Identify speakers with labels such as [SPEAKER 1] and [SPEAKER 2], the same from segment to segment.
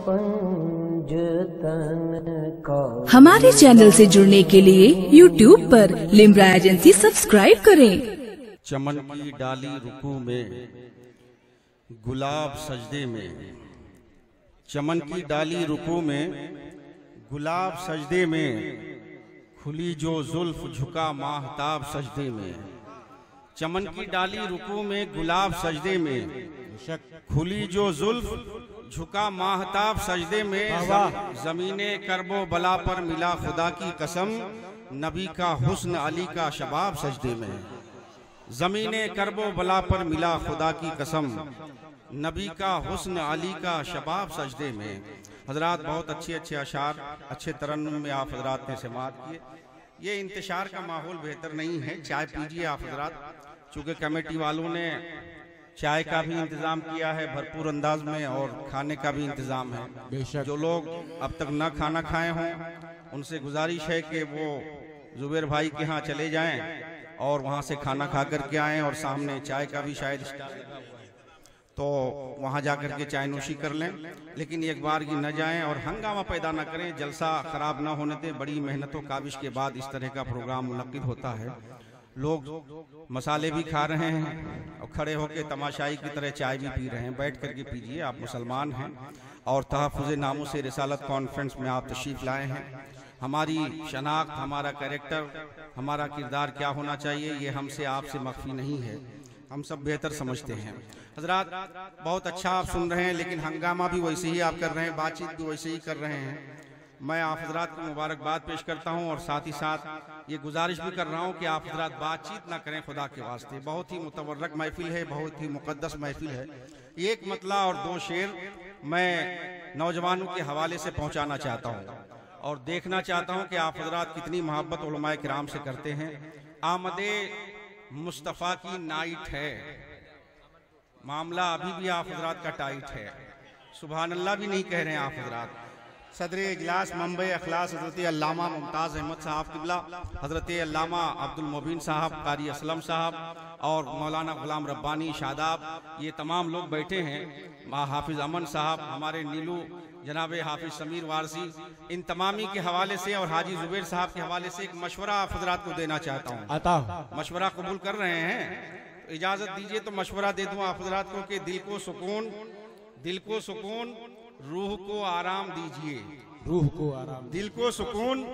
[SPEAKER 1] पंजतन का।
[SPEAKER 2] हमारे चैनल से जुड़ने के लिए YouTube पर लिम्रा एजेंसी सब्सक्राइब करें।
[SPEAKER 3] चमन की डाली रुकू में, गुलाब सजदे में। चमन की डाली रुकू में, गुलाब सजदे में। खुली जो जुल्फ झुका माहताब सजदे में। चमन की डाली रुकू में, गुलाब सजदे में। खुली जो जुल्फ झुका माहताब सजदे में। जमीने करबो बला पर मिला खुदा की कसम, नबी का हुस्न अली का शबाब सजदे में। जमीने करबो बला पर मिला खुदा की कसम, नबी का हुस्न अली का शबाब सजदे में। हजरात बहुत अच्छे अच्छे अशार, अच्छे तरन्नुम में आप हजरात ने समाअत किए। ये इंतशार का माहौल बेहतर नहीं है, चाय पीजिए आप हजरात। चूँकि कमेटी वालों ने चाय का भी इंतज़ाम किया है भरपूर अंदाज में और खाने का भी इंतज़ाम है। जो लोग अब तक न खाना खाए हों उनसे गुजारिश है कि वो जुबैर भाई के यहाँ चले जाएं और वहाँ से खाना खा कर के आएँ, और सामने चाय का भी शायद तो वहाँ जा कर के चाय नोशी कर लें। लेकिन एक बार की न जाएं और हंगामा पैदा न करें, जलसा ख़राब न होने दें। बड़ी मेहनतों काबिश के बाद इस तरह का प्रोग्राम मुनक्किद होता है। लोग मसाले भी खा रहे हैं और खड़े होकर तमाशाई की तरह चाय भी पी रहे हैं। बैठ करके पीजिए, आप मुसलमान हैं और तहफ़्फ़ुज़ नामूस रिसालत कॉन्फ्रेंस में आप तशरीफ़ लाए हैं। हमारी शनाख्त, हमारा कैरेक्टर, हमारा किरदार क्या होना चाहिए ये हमसे आपसे मख्फी नहीं है, हम सब बेहतर समझते हैं। हजरात बहुत अच्छा आप सुन रहे हैं, लेकिन हंगामा भी वैसे ही आप कर रहे हैं, बातचीत भी वैसे ही कर रहे हैं। मैं आप हजरात को मुबारकबाद पेश करता हूं और साथ ही साथ ये गुजारिश भी कर रहा हूं कि आप हजरात बातचीत ना करें खुदा के वास्ते। बहुत ही मुतवर्रक महफिल है, बहुत ही मुक़द्दस महफिल है। एक मतला और दो शेर मैं नौजवानों के हवाले से पहुंचाना चाहता हूं और देखना चाहता हूं कि आप हजरात कितनी मोहब्बत उलमाए किराम से करते हैं। आमदे मुस्तफ़ा की नाइट है, मामला अभी भी आप हजरात का टाइट है। सुभान अल्लाह भी नहीं कह रहे हैं आप हजरात। सदर इजलास मुंबई अखलास हज़रत अल्लामा मुमताज़ अहमद साहब किबला, हज़रत अल्लामा अब्दुल मुबीन साहब, कारी असलम साहब और मौलाना गुलाम रब्बानी शादाब, ये तमाम लोग बैठे हैं। हाफिज़ अमन साहब, हमारे नीलू जनाब हाफिज़ समीर वारसी, इन तमामी के हवाले से और हाजी जुबैर साहब के हवाले से एक मशवरा आप हजरात को देना चाहता हूँ। मशवरा कबूल कर रहे हैं तो इजाज़त दीजिए तो मशवरा दे दूँ आप हजरात को कि दिल को सुकून, रूह को आराम दीजिए।
[SPEAKER 4] रूह को आराम,
[SPEAKER 3] दिल को सुकून,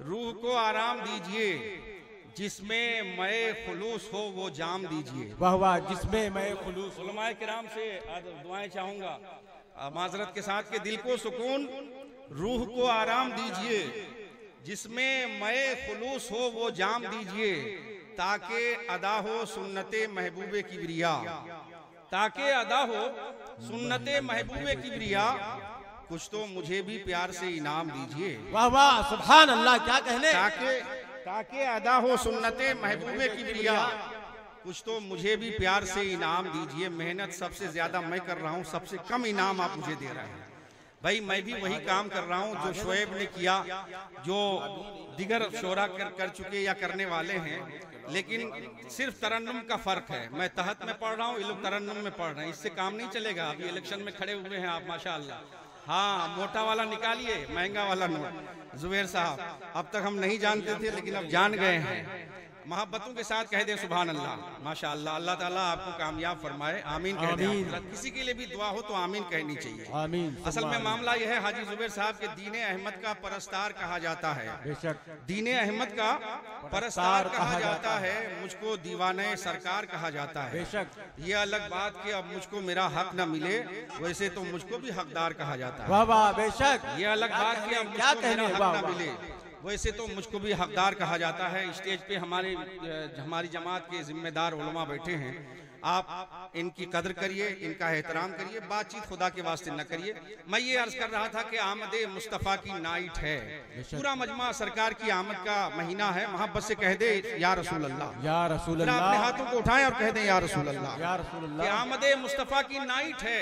[SPEAKER 3] रूह को आराम दीजिए। जिसमें मैं खुलूस हो वो जाम दीजिए।
[SPEAKER 4] वाह वाह, जिसमें मैं खुलूस।
[SPEAKER 3] उलमाए किराम से दुआएं चाहूंगा माजरत के साथ कि दिल को सुकून, रूह को आराम दीजिए। जिसमें मैं खुलूस हो वो जाम दीजिए। ताकि अदा हो सुन्नते महबूबे किबरिया, ताकि अदा हो सुन्नते महबूबे किबरिया। कुछ तो मुझे भी प्यार से इनाम दीजिए।
[SPEAKER 4] वाह वाह, सुभान अल्लाह, क्या कहने।
[SPEAKER 3] ताकि अदा हो सुन्नते महबूबे किबरिया। कुछ तो मुझे भी प्यार से इनाम दीजिए। मेहनत सबसे ज्यादा मैं कर रहा हूँ, सबसे कम इनाम आप मुझे दे रहे हैं। भाई मैं भी वही काम कर रहा हूँ जो शोएब ने किया, जो दिगर शोरा कर चुके या करने वाले हैं, लेकिन सिर्फ तरन्नुम का फर्क है। मैं तहत में पढ़ रहा हूँ, ये लोग तरन्नुम में पढ़ रहे हैं। इससे काम नहीं चलेगा। अभी इलेक्शन में खड़े हुए हैं आप माशाअल्लाह। हाँ, मोटा वाला निकालिए, महंगा वाला नोट। जुबैर साहब, अब तक हम नहीं जानते थे लेकिन अब जान गए हैं। मोहब्बतों के साथ कह दे सुभान अल्लाह, माशाअल्लाह। अल्लाह ताला आपको कामयाब फरमाए, आमीन कह दे। किसी के लिए भी दुआ हो तो आमीन कहनी चाहिए।
[SPEAKER 4] आमीन।
[SPEAKER 3] असल में मामला यह है, हाजी जुबैर साहब के दीने अहमद का परस्तार कहा जाता है। दीने अहमद का परस्तार कहा जाता है, मुझको दीवाने सरकार कहा जाता है। ये अलग बात कि अब मुझको मेरा हक न मिले, वैसे तो मुझको भी हकदार कहा जाता है।
[SPEAKER 4] वाह वाह, बेशक।
[SPEAKER 3] ये अलग बात कि अब मुझको मेरा हक न मिले, वैसे तो मुझको भी हकदार कहा जाता है। स्टेज पे हमारी जमात के जिम्मेदार उलमा बैठे हैं। आप इनकी कदर करिए, इनका एहतराम करिए, बातचीत खुदा के वास्ते न करिए। मैं ये अर्ज कर रहा था कि आमदे मुस्तफ़ा की नाइट है। पूरा मजमा सरकार की आमद का महीना है। मोहब्बत से कह दे या रसूल अल्लाह,
[SPEAKER 4] या रसूल अल्लाह।
[SPEAKER 3] अपने हाथों को उठाएं और कह दें या रसूल अल्लाह,
[SPEAKER 4] या रसूल अल्लाह।
[SPEAKER 3] आमदे मुस्तफ़ा की नाइट है,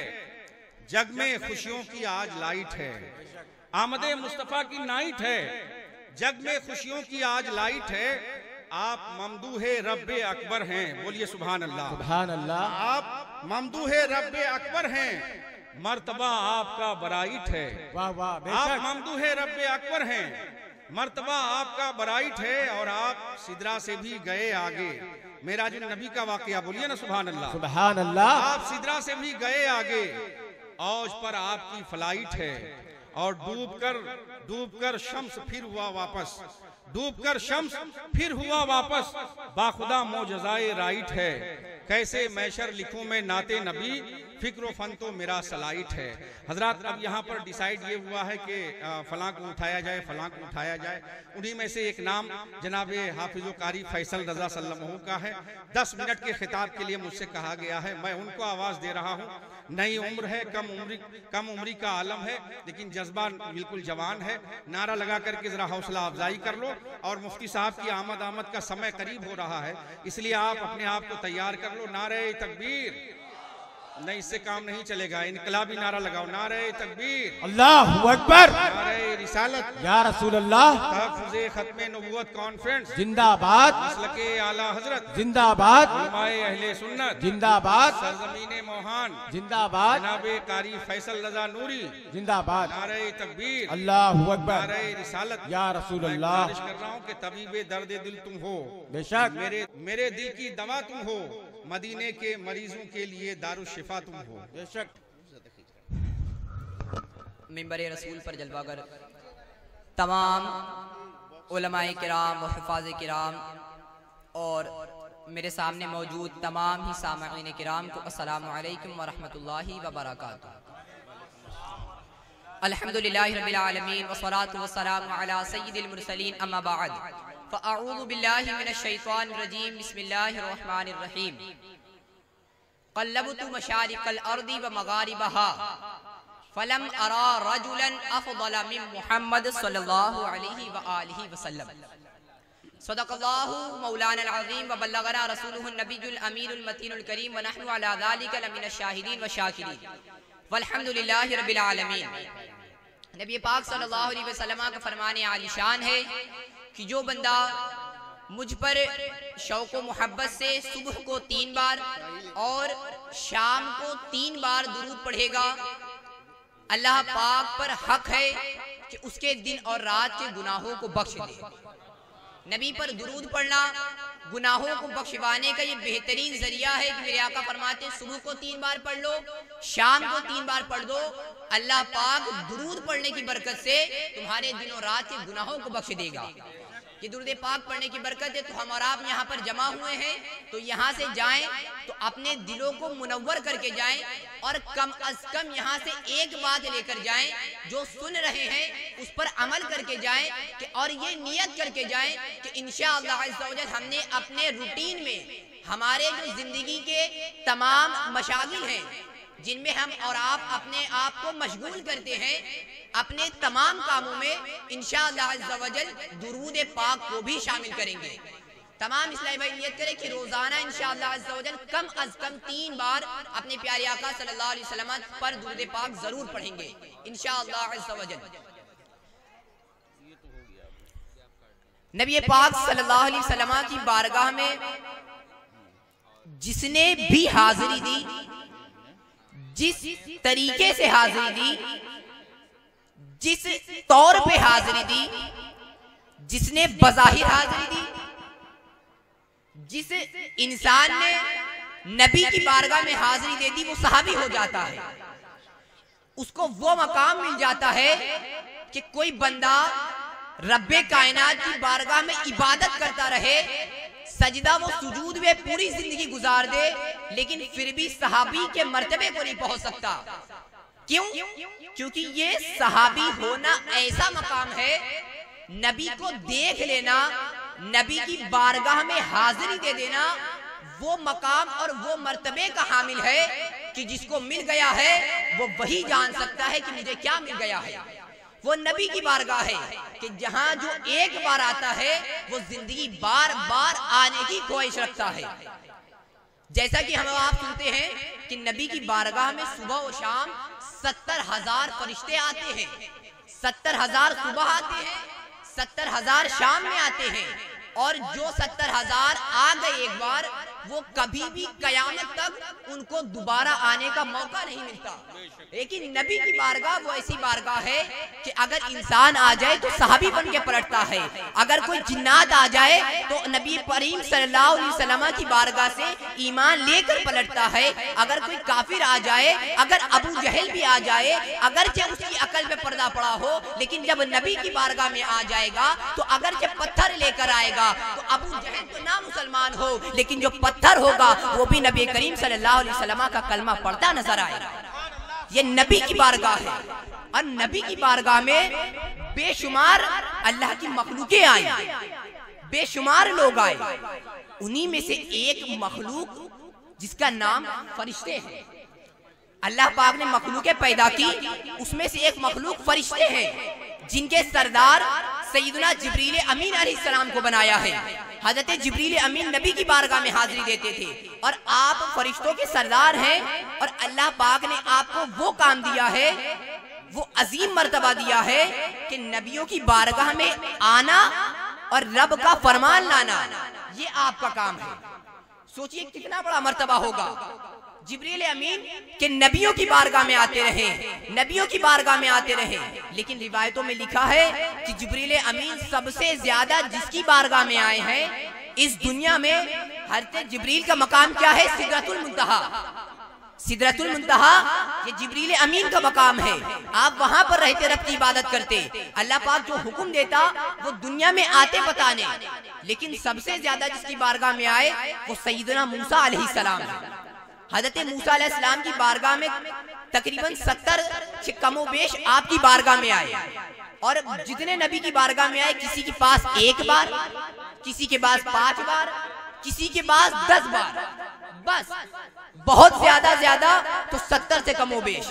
[SPEAKER 3] जग में खुशियों की आज लाइट है। आमदे मुस्तफ़ा की नाइट है, जग में खुशियों की आज लाइट है। आप ममदूहे रब्बे अकबर हैं, बोलिए सुभान अल्लाह।
[SPEAKER 4] सुभान अल्लाह।
[SPEAKER 3] आप ममदूहे रब्बे अकबर हैं, मर्तबा आपका बराइट है।
[SPEAKER 4] वाह वाह
[SPEAKER 3] आप
[SPEAKER 4] बेशक।
[SPEAKER 3] ममदूहे रब्बे अकबर हैं, मर्तबा आपका बराइट है और आप सिदरा से भी गए आगे। मेरा जो नबी का वाकया बोलिए ना सुभान अल्लाह।
[SPEAKER 4] सुभान अल्लाह।
[SPEAKER 3] आप सिदरा से भी गए आगे, औज पर आपकी फ्लाइट है और डूबकर शम्स फिर हुआ वापस, डूबकर शम्स फिर हुआ वापस, बाखुदा मोजज़ाए राइट है। कैसे मैशर लिखूं मैं नाते नबी, फिक्र फन तो मेरा सलाइट है। हजरत अब यहाँ पर डिसाइड ये हुआ है कि फलां को उठाया जाए, फलां को उठाया जाए। उन्हीं में से एक नाम जनाब हाफिज़ कारी फैसल रजा सल्लल्लाहु का है। 10 मिनट के खिताब के लिए मुझसे कहा गया है, मैं उनको आवाज़ दे रहा हूँ। नई उम्र है, कम उम्री का आलम है, लेकिन जज्बा बिल्कुल जवान है। नारा लगा करके जरा हौसला अफजाई कर लो। और मुफ्ती साहब की आमद का समय करीब हो रहा है, इसलिए आप अपने आप को तैयार कर लो। नारे तकबीर, नहीं इससे काम नहीं चलेगा, इनकलाबी नारा लगाओ। नारे तकबीर,
[SPEAKER 4] अल्लाहु अकबर,
[SPEAKER 3] नारे रिसालत,
[SPEAKER 4] या रसूल अल्लाह,
[SPEAKER 3] तहफ़्फ़ुज़े ख़त्मे नबुव्वत कॉन्फ्रेंस
[SPEAKER 4] जिंदाबाद,
[SPEAKER 3] मसलके आला हजरत
[SPEAKER 4] जिंदाबाद,
[SPEAKER 3] उलमाए अहले सुन्नत
[SPEAKER 4] जिंदाबाद,
[SPEAKER 3] सरज़मीने मोहान
[SPEAKER 4] जिंदाबाद,
[SPEAKER 3] जनाबे कारी फैसल रजा नूरी
[SPEAKER 4] जिंदाबाद,
[SPEAKER 3] नारे तकबीर,
[SPEAKER 4] अल्लाहु अकबर,
[SPEAKER 3] नारे रिसालत।
[SPEAKER 4] या रसूल
[SPEAKER 3] मैं
[SPEAKER 4] अल्लाह।
[SPEAKER 3] गुज़ारिश कर रहा हूँ कि तबीबे दर्द दिल तुम हो,
[SPEAKER 4] बेशक
[SPEAKER 3] मेरे दिल की दवा तुम हो, मदीने के मरीजों के लिए दारुल शिफा तुम हो।
[SPEAKER 4] बेशक।
[SPEAKER 5] मिंबर रसूल पर जलवागर तमाम उलमाए किराम व हिफाज़ किराम और मेरे सामने मौजूद तमाम ही सामईन किराम को अस्सलामु अलैकुम व रहमतुल्लाहि व बरकातुहू। अल्हम्दुलिल्लाहि रब्बिल आलमीन व सलातु व सलामु अला सय्यिदिल मुरसलीन, अम्मा बाद, फ़अऊज़ु बिल्लाहि मिनश शैतानिर रजीम, बिस्मिल्लाहिर रहमानिर रहीम। क़ल्लबतु मशारिक़ल अर्दि व मग़ारिबहा फलम अरा रजुलन अफ़ज़ल मिन मुहम्मद सल्लल्लाहु अलैहि व आलिहि वसल्लम। सदक़ल्लाहु मौलाना अज़ीम व बल्लगना रसूलुहुन नबियुल अमीनुल मतीनुल करीम व नहनु अला ज़ालिका लमिनश शाहिदीन व शाकिरीन वल्हम्दुलिल्लाहि रब्बिल आलमीन। नबी पाक सल्लल्लाहु अलैहि वसल्लम का फरमाने आलिशान है कि जो बंदा मुझ पर शौक़ व मोहब्बत से सुबह को 3 बार और शाम को 3 बार दुरूद पढ़ेगा, अल्लाह पाक पर हक है कि उसके दिन और रात के गुनाहों को बख्श दे। नबी पर दुरूद पढ़ना गुनाहों को बख्शवाने का ये बेहतरीन जरिया है कि मेरे आका फरमाते हैं सुबह को 3 बार पढ़ लो, शाम को 3 बार पढ़ दो, अल्लाह पाक दुरूद पढ़ने की बरकत से तुम्हारे दिन और रात के गुनाहों को बख्श देगा। ये दुरूद पाक पढ़ने की बरकत है। तो हम और आप यहाँ पर जमा हुए हैं, तो यहाँ से जाएं तो अपने दिलों को मुनव्वर करके जाएं और कम अज कम यहाँ से एक बात लेकर जाएं, जो सुन रहे हैं उस पर अमल करके जाएं कि और ये नियत करके जाएं कि इंशाअल्लाह अज़्ज़ा वजल हमने अपने रूटीन में हमारे जो जिंदगी के तमाम मशागिल हैं जिनमें हम और आप अपने आप को मशगूल करते हैं, अपने तमाम कामों में इंशाअल्लाह अज़्ज़ा वजल दुरूद पाक को भी शामिल करेंगे। तमाम इस्लामी भाई नियत करें कि रोजाना इंशाअल्लाह अज़्ज़ा वजल कम अज कम 3 बार अपने प्यारे आका सल्लल्लाहु अलैहि वसल्लम पर दुरूद पाक जरूर पढ़ेंगे इंशाअल्लाह अज़्ज़ा वजल। नबी पाक सल्लल्लाहु अलैहि वसल्लम की बारगाह में जिसने भी हाजिरी दी, जिस तरीके से हाजिरी दी, जिस तौर पे हाजिरी दी, जिसने बज़ाहिर हाजिरी दी, जिस इंसान ने नबी की बारगाह में हाजिरी दे दी वो सहाबी हो जाता है। उसको वो मकाम मिल जाता है कि कोई बंदा रब्बे कायनात की बारगाह में इबादत करता रहे, सजदा वो सुजूद में पूरी जिंदगी गुजार दे, लेकिन फिर भी सहाबी के मर्तबे को नहीं पहुंच सकता। क्यों? क्योंकि ये सहाबी होना ऐसा मकाम है, नबी को देख लेना, नबी की बारगाह में हाजिरी दे देना, वो मकाम और वो मर्तबे का हामिल है कि जिसको मिल गया है वो वही जान सकता है कि मुझे क्या मिल गया है। वो नबी की बारगाह है कि जहां जो एक बार आता है वो जिंदगी बार बार आने की ख्वाहिश रखता है। जैसा कि हम आप सुनते हैं कि नबी की बारगाह में सुबह और शाम 70,000 फरिश्ते आते हैं, 70,000 सुबह आते हैं, 70,000 शाम में आते हैं, और जो 70,000 आ गए एक बार वो कभी भी कयामत तक उनको दोबारा आने का मौका नहीं मिलता। लेकिन नबी की बारगाह वो ऐसी बारगाह है कि अगर इंसान आ जाए तो सहाबी बन के पलटता है, अगर कोई जिन्नात आ जाए तो नबी करीम सल्लल्लाहु अलैहि वसल्लम की बारगाह से ईमान लेकर पलटता है, अगर कोई काफिर आ जाए, अगर अबू जहल भी आ जाए, अगर जब उसकी अकल पे पर्दा पड़ा हो, लेकिन जब नबी की बारगाह में आ जाएगा तो अगर जब पत्थर लेकर आएगा तो अबू जहल तो ना मुसलमान हो, लेकिन जो पत्थर होगा वो भी नबी करीम सल्लल्लाहु अलैहि वसल्लम का कलमा पढ़ता नजर आएगा। ये नबी की बारगाह है और नबी की बारगाह में बेशुमार अल्लाह की मखलूकें आई, बेशुमार लोग आए। उन्हीं में से एक मखलूक जिसका नाम फरिश्ते हैं। अल्लाह पाक ने मखलूकें पैदा की, उसमें से एक मखलूक फरिश्ते हैं जिनके सरदार सैयदना जिब्रील अमीन अलैहिस्सलाम को बनाया है। हजरत जिब्रील अमीन नबी की बारगाह में हाजिरी देते थे और आप फरिश्तों के सरदार हैं और अल्लाह पाक ने आपको वो काम दिया है, वो अजीम मर्तबा दिया है कि नबियों की बारगाह में आना और रब का फरमान लाना, ये आपका काम है। सोचिए कितना बड़ा मर्तबा होगा। जिब्रील अमीन के नबियों की बारगाह में आते रहे, नबियों की बारगाह में आते रहे, लेकिन रिवायतों में लिखा है कि जिब्रील अमीन सबसे ज्यादा जिसकी बारगाह में आए हैं इस दुनिया में, हजरत जिब्रील का मकाम क्या है? सिदरतुल मुंतहा। सिदरतुल मुंतहा ये जिब्रील अमीन का मकाम है। आप वहां पर रहते रब की इबादत करते, अल्लाह पाक जो हुक्म देता वो दुनिया में आते बताने, लेकिन सबसे ज्यादा जिसकी बारगाह में आए वो सैयदना मूसा अलैहिस्सलाम है। हजरत मूसा अलैहिस्सलाम की बारगाह में तकरीबन 70 कमोबेश आपकी बारगाह में आए और जितने नबी की बारगाह में आए किसी के पास 1 बार, किसी के पास 5 बार, किसी के पास 10 बार, बस बहुत ज्यादा तो 70 से कमोबेश।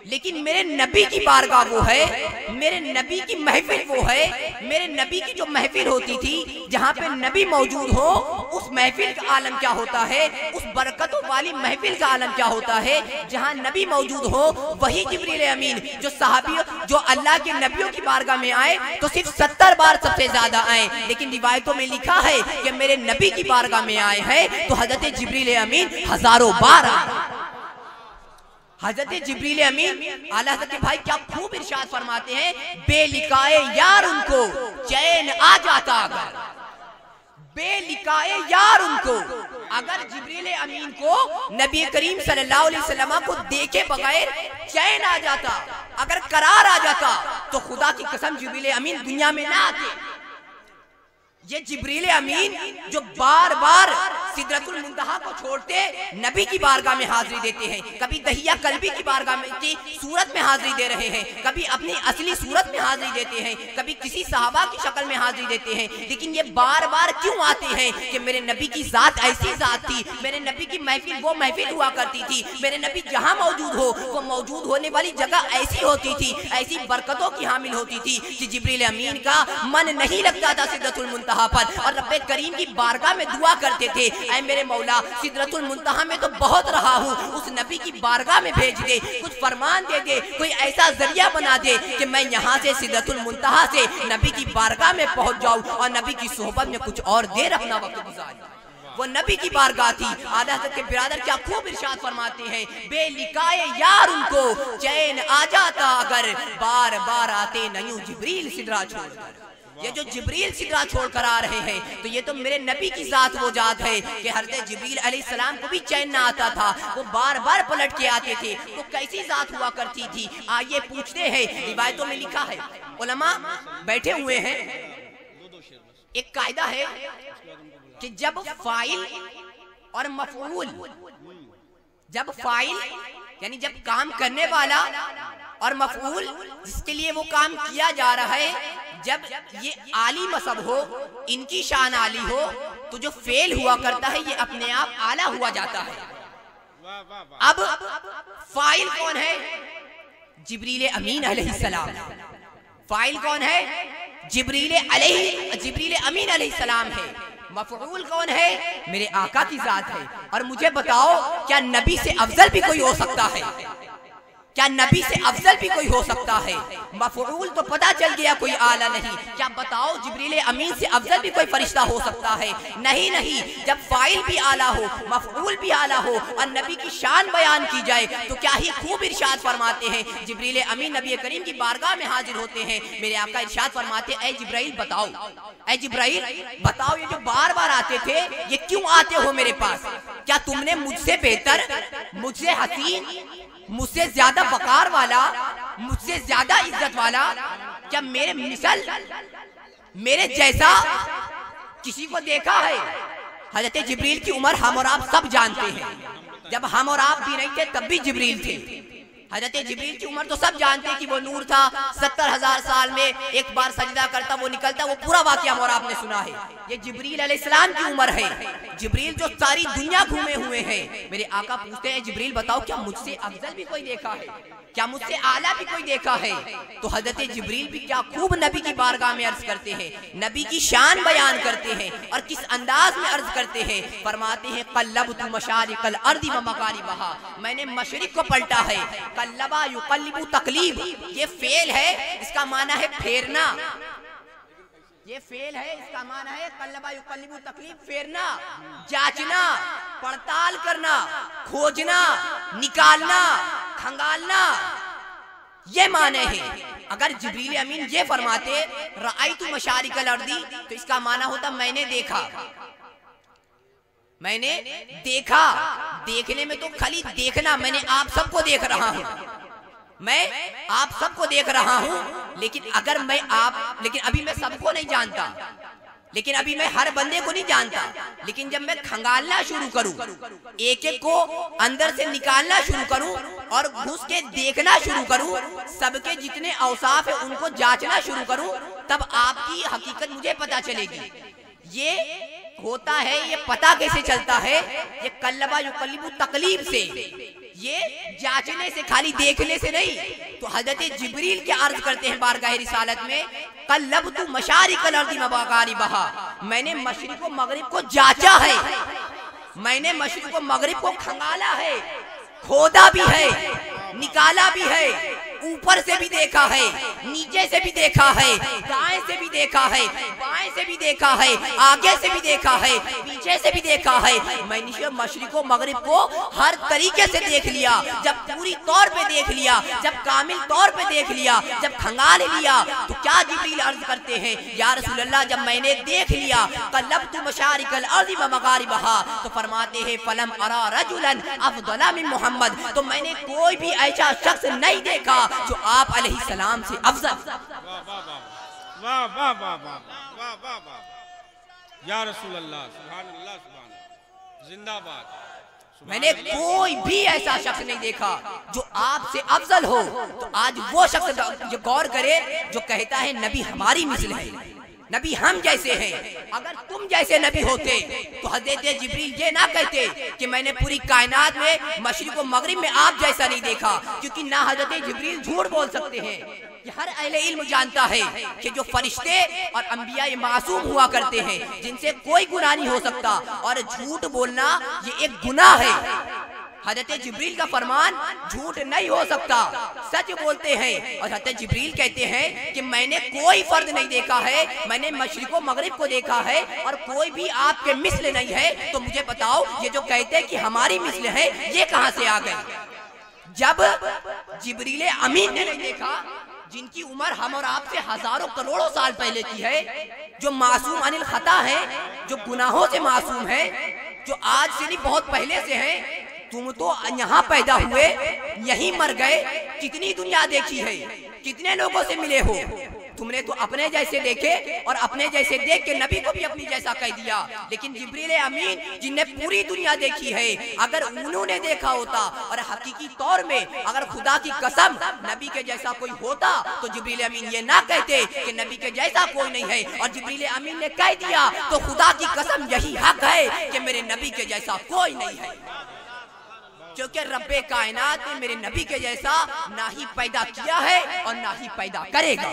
[SPEAKER 5] लेकिन मेरे नबी की बारगाह वो है, मेरे नबी की महफिल वो है, मेरे नबी की जो महफिल होती थी जहाँ पे नबी मौजूद हो, उस महफिल का आलम क्या होता है, उस बरकतों वाली महफिल का आलम क्या होता है जहाँ नबी मौजूद हो। वही जिब्रील अमीन जो सहाबी जो अल्लाह के नबियों की बारगाह में आए तो सिर्फ 70 बार सबसे ज्यादा आए, लेकिन रिवायतों में लिखा है कि मेरे नबी की बारगाह में आए हैं तो हजरत जिब्रील अमीन हजारों बार आए। हजरत जिब्रील अमीन आला हज़रत के भाई क्या खूब इरशाद फरमाते हैं, बेलिकाए यार उनको चैन आ जाता, अगर बेलिकाए यार उनको, अगर जिब्रील अमीन को नबी करीम सल्लल्लाहु अलैहि वसल्लम को देखे बगैर चैन आ जाता, अगर करार आ जाता तो खुदा की कसम जिब्रील अमीन दुनिया में ना आते। ये जिब्रील अमीन जो बार बार सिदरतुल मुंतहा को छोड़ते नबी की बारगाह में हाजिरी देते हैं, कभी दहिया कल्बी की बारगाह में की सूरत में हाजिरी दे रहे हैं, कभी अपनी असली सूरत में हाजिरी देते हैं, कभी किसी सहाबा की शक्ल में हाजिरी देते हैं, लेकिन ये बार बार क्यों आते हैं कि मेरे नबी की जात ऐसी जात थी, मेरे नबी की महफिल वो महफिल हुआ करती थी, मेरे नबी जहाँ मौजूद हो वो मौजूद होने वाली जगह ऐसी होती थी, ऐसी बरकतों की हामिल होती थी कि जिब्रील अमीन का मन नहीं लगता था सिदरतुल मुंतहा पर, और रब्बे करीम की बारगाह में दुआ करते थे, ऐ मेरे मौला सिदरतुल मुंतहा में तो बहुत रहा हूँ, उस नबी की बारगाह में भेज दे, कुछ फरमान दे दे, कोई ऐसा जरिया बना दे कि मैं यहाँ से सिदरतुल मुंतहा से नबी की बारगाह में पहुँच जाऊँ और नबी की सोहबत में कुछ और देर अपना वक्त गुजारूं। वो नबी की बारगाह थी। आला हज़रत के बिरादर क्या खूब इरशाद फरमाते हैं, बेलिकाए यार उनको चैन आ जाता, अगर बार बार आते नहीं जिब्रील सिदरा छोड़कर। ये जो जिब्रील सिदरा छोड़कर आ रहे हैं तो ये तो मेरे नबी की जात वो जात है कि हज़रत जिब्रील अलैहिस्सलाम को भी चैन ना आता था, वो बार बार पलट के आते थे, वो कैसी जात हुआ करती थी। आइए पूछते हैं, रिवायतों में लिखा है, उलमा बैठे हुए हैं, एक कायदा है कि जब फाइल और मफऊल, जब फाइल यानी जब काम करने वाला और मफऊल जिसके लिए वो काम किया जा रहा है, जब ये आली मसब हो, इनकी शान आली हो, तो जो फेल हुआ करता है ये अपने आप आला हुआ जाता है। अब फाइल कौन है? जिब्रील अमीन अलैहिस्सलाम। फाइल कौन है? जिब्रील अमीन अलैहिस्सलाम है। मफऊल कौन है? मेरे आका की जात है। और मुझे बताओ क्या नबी से अफजल भी कोई हो सकता है? क्या नबी से अफजल भी कोई हो सकता है? मफऊल तो पता चल गया कोई आला नहीं, क्या बताओ जिब्रील अमीन से अफजल भी कोई फरिश्ता हो सकता है? नहीं नहीं, जब फाइल भी आला हो, मफऊल भी आला हो और नबी की शान बयान की जाए तो क्या ही खूब इरशाद फरमाते हैं। जिब्रील अमीन नबी करीम की बारगाह में हाजिर होते हैं, मेरे आका इरशाद फरमाते हैं, ऐ जिब्राइल बताओ, ऐ जिब्राइल बताओ, ये जो बार बार आते थे ये क्यों आते हो मेरे पास? क्या तुमने मुझसे बेहतर, मुझसे हसीन, मुझसे ज्यादा वकार वाला, मुझसे ज्यादा इज्जत वाला, क्या मेरे मिसल, मेरे जैसा किसी को देखा है? हजरत जिब्रील की उम्र हम और आप सब जानते हैं, जब हम और आप भी नहीं थे तब भी जिब्रील थे। हजरत जिब्रील की उम्र तो सब जानते हैं कि वो नूर था, 70,000 साल में एक बार सजदा करता वो निकलता, वो पूरा वाकया और आपने सुना है। ये जिब्रील अलैहिस्सलाम की उम्र है, जिब्रील जो सारी दुनिया घूमे हुए हैं। मेरे आका पूछते हैं, जिब्रील बताओ क्या मुझसे अफजल भी कोई देखा है? क्या मुझसे आला भी कोई देखा है? तो हजरत जिब्रील भी क्या खूब नबी की बारगाह में अर्ज करते हैं, नबी की शान बयान करते हैं और किस अंदाज में अर्ज करते हैं। फरमाते हैं, कल्लबतु मशारिकल अर्दी व मगारिबहा, मैंने मशरिक को पलटा है। कल्लबा युकल्लिबु तकलीब, ये फेल है, इसका माना है फेरना, ये फेल है, इसका माना है कल्लबा युकल्लिबु तकलीब, फेरना, जांचना, पड़ताल करना, खोजना, निकालना, खंगालना, ये माने हैं। अगर जिब्रील अमीन ये फरमाते रअयतु मशारिकल अर्दी, तो इसका माना होता मैंने देखा, मैंने देखा। देखने में तो खाली देखना, मैंने आप सबको देख रहा हूं, मैं आप सबको देख रहा हूं, लेकिन अगर मैं आप, लेकिन अभी मैं सबको नहीं जानता, लेकिन अभी मैं हर बंदे को नहीं जानता, लेकिन जब मैं खंगालना शुरू करूं, एक एक को अंदर से निकालना शुरू करूं और घुस के देखना शुरू करूं, सबके जितने औसाफ है उनको जांचना शुरू करूं, तब आपकी हकीकत मुझे पता चलेगी। ये होता है, ये पता कैसे चलता है? ये कल्लबा युकल्लिबु तकलीब से, ये जांचने से, खाली देखने से नहीं। तो हजरत जिब्रील क्या अर्ज करते हैं बारगाह रिसालत में, कल्लबतु मशारिकल अर्दी व मगारिबहा, मैंने मशरिक व मगरिब को जांचा है, मैंने मशरिक व मगरिब को खंगाला है, खोदा भी है, निकाला भी है, ऊपर से भी देखा है, नीचे से भी देखा है, दाएं से भी देखा है, बाएं से भी देखा है, आगे से भी देखा है, पीछे से भी देखा है। मैंने मशरिक व मगरिब को हर तरीके से देख लिया। जब पूरी तौर पे देख लिया, जब कामिल तौर पे देख लिया, जब खंगाल लिया, तो क्या जिब्रील अर्ज करते हैं, या रसूल अल्लाह जब मैंने देख लिया कल्लबतु मशारिकल अर्दी व मगारिबहा, तो फरमाते हैं फलम अरा रजुलन अफदला मिन मोहम्मद, तो मैंने कोई भी ऐसा शख्स नहीं देखा जो आप अलैहिस्सलाम से अफजल। वाह वाह वाह वाह वाह वाह वाह, या रसूल अल्लाह, सुभान अल्लाह, सुभान, जिंदाबाद। मैंने कोई भी ऐसा शख्स नहीं देखा जो आपसे अफजल हो। तो आज वो शख्स जो गौर करे, जो कहता है नबी हमारी मिसल है, नबी हम जैसे हैं। अगर तुम जैसे नबी होते तो हज़रत जिब्रील ये ना कहते कि मैंने पूरी कायनात में मशरिक व मगरिब में आप जैसा नहीं देखा, क्योंकि ना हज़रत जिब्रील झूठ बोल सकते हैं। ये हर अहले इल्म जानता है कि जो फरिश्ते और अंबिया ये मासूम हुआ करते हैं, जिनसे कोई गुनाह नहीं हो सकता, और झूठ बोलना ये एक गुनाह है। हजरत जिब्रील का फरमान झूठ नहीं हो सकता, सच बोलते हैं। और हजरत जिब्रील कहते हैं कि मैंने कोई फर्द नहीं देखा है, मैंने मशरिक व मगरिब को देखा है और कोई भी आपके मिस्ल नहीं है। तो मुझे बताओ, ये जो कहते हैं कि हमारी मिस्ल है, ये कहां से आ गए? जब जिब्रील अमीन ने नहीं देखा, जिनकी उम्र हम और आपसे हजारों करोड़ों साल पहले की है, जो मासूम अनिल खता है, जो गुनाहों से मासूम है, जो आज से नहीं बहुत पहले से है। तुम तो यहाँ पैदा हुए, यहीं मर गए, कितनी दुनिया देखी है, कितने लोगों से मिले हो। तुमने तो अपने जैसे देखे और अपने जैसे देख के नबी को भी अपनी जैसा कह दिया। लेकिन जिब्रील अमीन जिनने पूरी दुनिया देखी है, अगर उन्होंने देखा होता और हकीकी तौर में अगर खुदा की कसम नबी के जैसा कोई होता, तो जिब्रील अमीन ये ना कहते कि नबी के जैसा कोई नहीं है। और जिब्रील अमीन ने कह दिया तो खुदा की कसम यही हक है कि मेरे नबी के जैसा कोई नहीं है, क्योंकि रब्बे कायनात ने मेरे नबी के जैसा ना ही पैदा किया है और ना ही पैदा करेगा।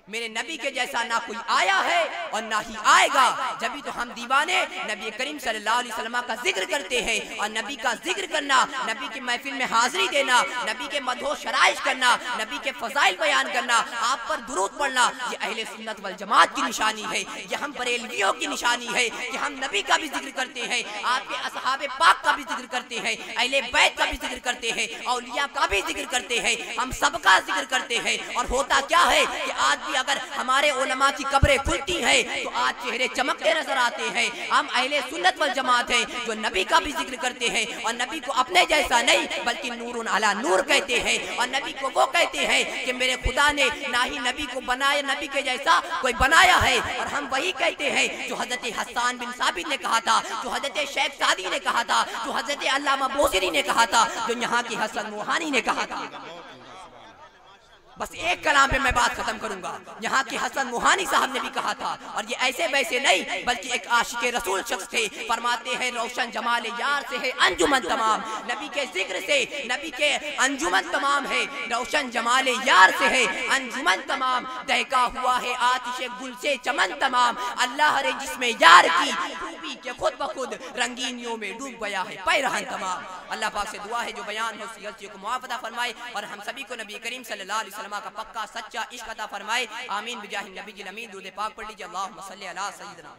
[SPEAKER 5] मेरे नबी के जैसा ना कोई आया है और ना ही आएगा। जब भी तो हम दीवाने नबी करीम सल्लल्लाहु अलैहि वसल्लम का जिक्र करते हैं, और नबी का जिक्र करना, नबी की महफिल में हाजिरी देना, नबी के मदहो शराइश करना, नबी के फजाइल बयान करना, आप पर दुरूद पढ़ना, ये अहले सुन्नत वल जमात की निशानी है। ये हम बरेलवियों की निशानी है कि हम नबी का भी जिक्र करते हैं, आपके असहाबे पाक का भी जिक्र करते हैं, अहले बैत का भी जिक्र करते हैं, औलिया का भी जिक्र करते हैं, हम सबका जिक्र करते हैं। और होता क्या है कि आज भी अगर हमारे उलमा की कब्रें खुलती हैं तो आज चेहरे चमकते नजर आते हैं। हम अहले सुन्नत वल जमात हैं जो नबी का भी जिक्र करते हैं, और नबी को अपने जैसा नहीं बल्कि नूरुन अला नूर कहते हैं, और नबी को वो कहते हैं कि मेरे खुदा ने ना ही नबी को बनाया, नबी के जैसा कोई बनाया है। और हम वही कहते हैं जो हजरत हसन बिन साबित ने कहा था, जो हजरत शेख सादी ने कहा था, जो हजरत अल्लामा बोसरी ने कहा था, जो यहाँ की हसन रूहानी ने कहा था। बस एक कलाम पे मैं बात खत्म करूंगा। यहाँ के हसन रूहानी साहब ने भी कहा था, और ये ऐसे वैसे नहीं बल्कि एक आशिक रसूल शख्स थे। फरमाते हैं रोशन जमाल यार से है अंजुमन तमाम, नबी के जिक्र से नबी के अंजुमन तमाम है। रोशन जमाल यार से है अंजुमन तमाम, दहका हुआ है आतिश गुल से चमन तमाम। अल्लाह रे जिसमें यार की खूबी के खुद ब खुद रंगीनियों में डूब गया है पैरहन तमाम। अल्लाह पाक से दुआ है जो बयान हो सी गलतियों को मुआफ़ अता फरमाए, और हम सभी को नबी करीम सल्लल्लाहु अलैहि वसल्लम का पक्का सच्चा इश्क अता फरमाए। आमीन बिजाहि नबी अमीन। दुरूद पाक पढ़ लीजिए। अल्लाहुम्मा सल्ली अला सय्यिदना।